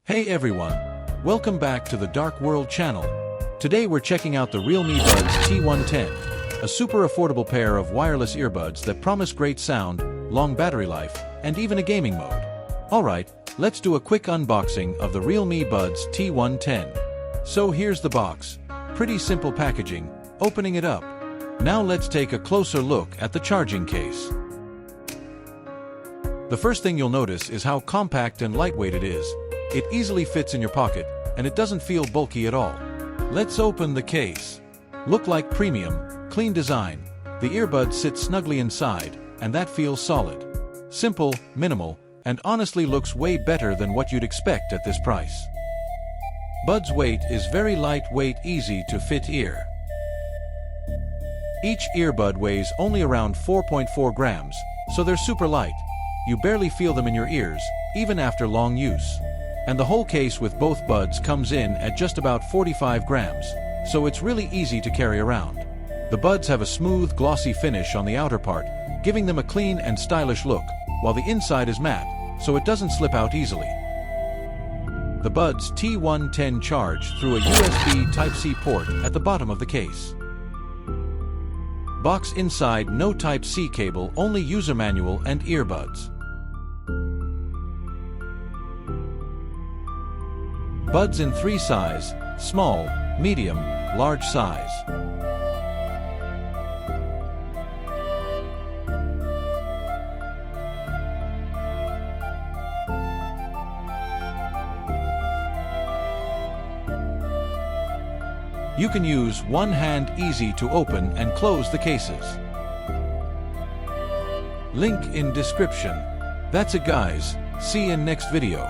Hey everyone, welcome back to the Dark World channel. Today we're checking out the Realme Buds T110, a super affordable pair of wireless earbuds that promise great sound, long battery life, and even a gaming mode. Alright, let's do a quick unboxing of the Realme Buds T110. So here's the box. Pretty simple packaging, opening it up. Now let's take a closer look at the charging case. The first thing you'll notice is how compact and lightweight it is. It easily fits in your pocket, and it doesn't feel bulky at all. Let's open the case. Look like premium, clean design. The earbuds sit snugly inside, and that feels solid. Simple, minimal, and honestly looks way better than what you'd expect at this price. Buds' weight is very lightweight, easy to fit ear. Each earbud weighs only around 4.4 grams, so they're super light. You barely feel them in your ears, even after long use. And the whole case with both buds comes in at just about 45 grams, so it's really easy to carry around. The buds have a smooth, glossy finish on the outer part, giving them a clean and stylish look, while the inside is matte, so it doesn't slip out easily. The Buds T110 charge through a USB Type-C port at the bottom of the case. Box inside, no Type-C cable, only user manual and earbuds. Buds in 3 size: small, medium, large size. You can use one hand, easy to open and close the cases. Link in description. That's it guys, see you in next video.